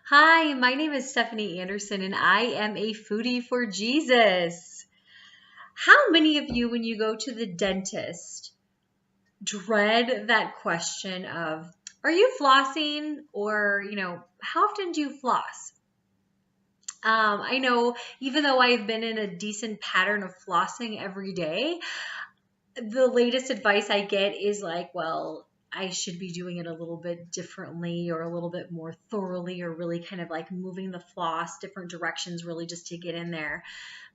Hi, my name is Stephanie Anderson, and I am a foodie for Jesus. How many of you, when you go to the dentist, dread that question of, are you flossing? Or, how often do you floss? I know even though I've been in a decent pattern of flossing every day, the latest advice I get is like, well, I should be doing it a little bit differently or a little bit more thoroughly or really kind of like moving the floss different directions really just to get in there.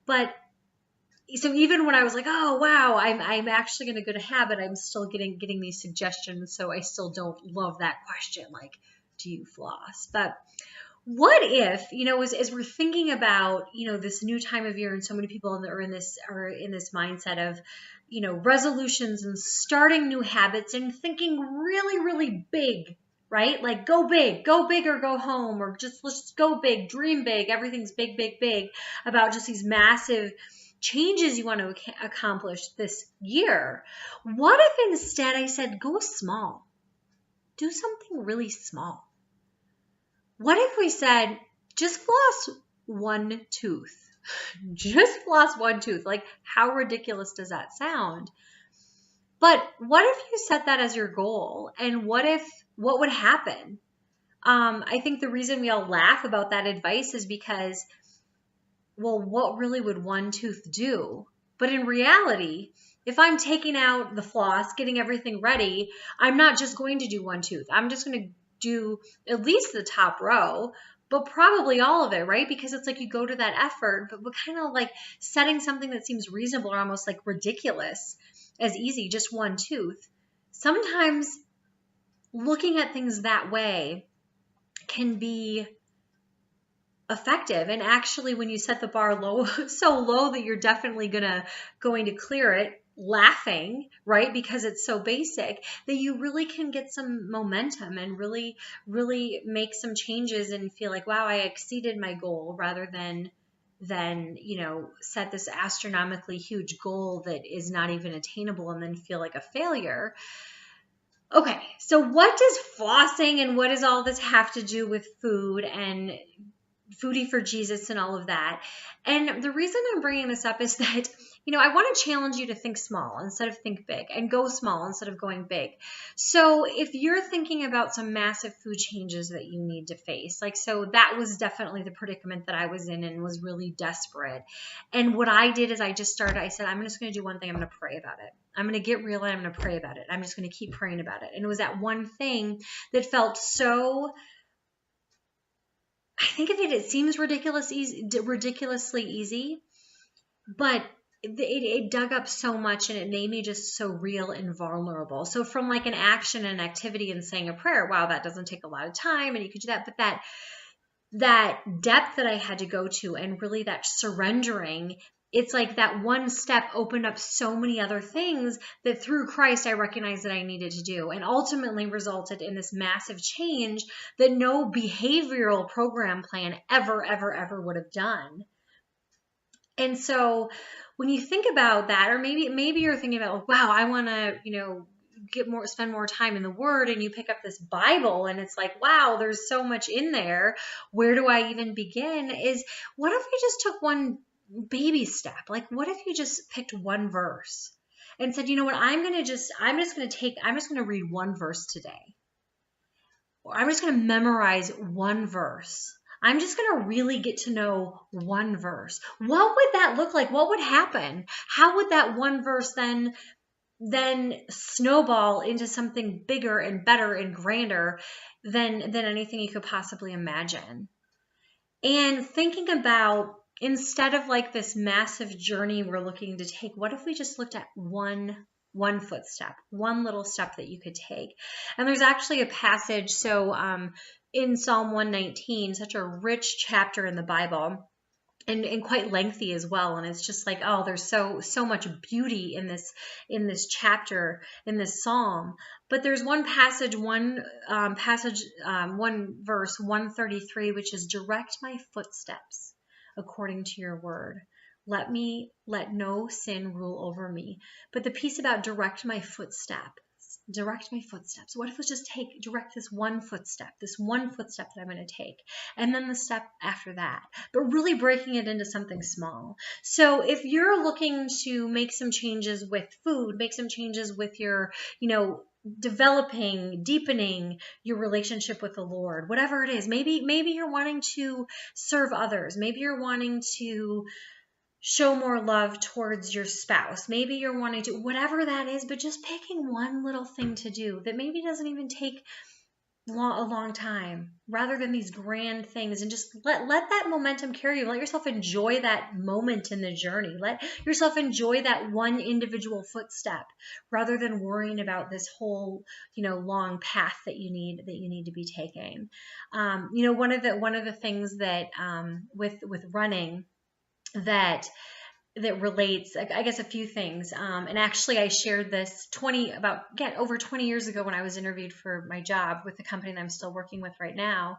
But so even when I was like, oh wow, I'm actually going to go to habit, I'm still getting these suggestions. So I still don't love that question, like, do you floss? But what if, as we're thinking about, this new time of year and so many people are in this mindset of, resolutions and starting new habits and thinking really, really big, right? Like go big or go home, or just let's go big, dream big. Everything's big, big, big about just these massive changes you want to accomplish this year. What if instead I said, go small, do something really small? What if we said, just floss one tooth? Just floss one tooth. Like, how ridiculous does that sound? But what if you set that as your goal? And what would happen? I think the reason we all laugh about that advice is because, well, what really would one tooth do? But in reality, if I'm taking out the floss, getting everything ready, I'm not just going to do one tooth. I'm just going to do at least the top row, but probably all of it, right? Because it's like you go to that effort, but kind of like setting something that seems reasonable or almost like ridiculous as easy, just one tooth. Sometimes looking at things that way can be effective. And actually, when you set the bar low, so low that you're definitely going to clear it laughing, right? Because it's so basic that you really can get some momentum and really, really make some changes and feel like, wow, I exceeded my goal, rather than set this astronomically huge goal that is not even attainable and then feel like a failure. Okay, so what does flossing and what does all this have to do with food and foodie for Jesus and all of that? And the reason I'm bringing this up is that, I want to challenge you to think small instead of think big, and go small instead of going big. So if you're thinking about some massive food changes that you need to face, like, so that was definitely the predicament that I was in and was really desperate. And what I did is I said, I'm just going to do one thing. I'm going to pray about it. I'm going to get real and I'm going to pray about it. I'm just going to keep praying about it. And it was that one thing that felt so, I think of it, it seems ridiculously easy, but it dug up so much and it made me just so real and vulnerable. So from like an action and activity and saying a prayer, wow, that doesn't take a lot of time and you could do that. But that depth that I had to go to and really that surrendering, it's like that one step opened up so many other things that through Christ I recognized that I needed to do, and ultimately resulted in this massive change that no behavioral program plan ever would have done. And so when you think about that, or maybe you're thinking about, like, wow, I want to, spend more time in the Word, and you pick up this Bible and it's like, wow, there's so much in there. Where do I even begin? Is what if we just took one baby step? Like, what if you just picked one verse and said, you know what, I'm just going to read one verse today. Or I'm just going to memorize one verse. I'm just going to really get to know one verse. What would that look like? What would happen? How would that one verse then snowball into something bigger and better and grander than anything you could possibly imagine? And thinking about, instead of like this massive journey we're looking to take, what if we just looked at one footstep, one little step that you could take? And there's actually a passage, in Psalm 119, such a rich chapter in the Bible, and quite lengthy as well. And it's just like, oh, there's so much beauty in this chapter, in this psalm. But there's one verse 133, which is, direct my footsteps according to your word. Let no sin rule over me. But the piece about direct my footsteps, direct my footsteps. What if it's just direct this one footstep that I'm going to take, and then the step after that, but really breaking it into something small. So if you're looking to make some changes with food, make some changes with your, deepening your relationship with the Lord, whatever it is, maybe you're wanting to serve others, maybe you're wanting to show more love towards your spouse. Maybe you're wanting to, whatever that is, but just picking one little thing to do that maybe doesn't even take a long time, rather than these grand things, and just let that momentum carry you. Let yourself enjoy that moment in the journey. Let yourself enjoy that one individual footstep, rather than worrying about this whole, long path that you need to be taking. One of the things that with running that relates, I guess, a few things. And actually I shared this over 20 years ago when I was interviewed for my job with the company that I'm still working with right now.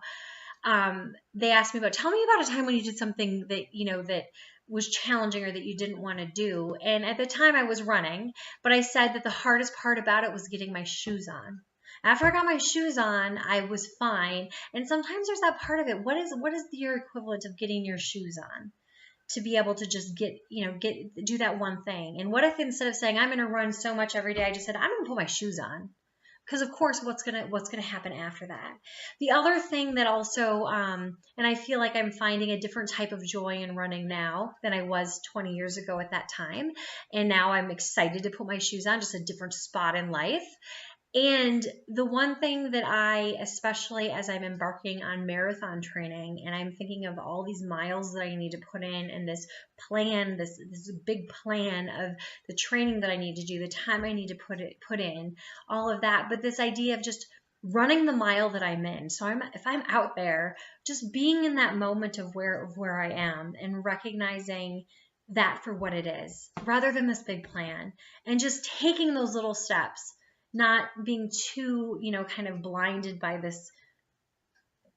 They asked me tell me about a time when you did something that, that was challenging or that you didn't want to do. And at the time I was running, but I said that the hardest part about it was getting my shoes on. After I got my shoes on, I was fine. And sometimes there's that part of it. What is your equivalent of getting your shoes on? To be able to just do that one thing. And what if instead of saying I'm going to run so much every day, I just said I'm going to put my shoes on? Because of course, what's gonna happen after that? The other thing that also, and I feel like I'm finding a different type of joy in running now than I was 20 years ago at that time. And now I'm excited to put my shoes on, just a different spot in life. And the one thing that I, especially as I'm embarking on marathon training and I'm thinking of all these miles that I need to put in and this plan, this big plan of the training that I need to do, the time I need to put in, all of that. But this idea of just running the mile that I'm in. So if I'm out there, just being in that moment of where I am and recognizing that for what it is, rather than this big plan, and just taking those little steps. Not being too, kind of blinded by this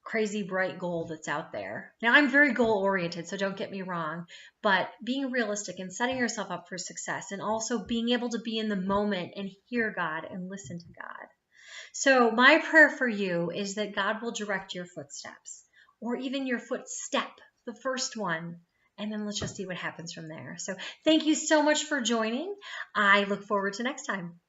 crazy bright goal that's out there. Now, I'm very goal oriented, so don't get me wrong, but being realistic and setting yourself up for success, and also being able to be in the moment and hear God and listen to God. So my prayer for you is that God will direct your footsteps, or even your footstep, the first one. And then let's just see what happens from there. So thank you so much for joining. I look forward to next time.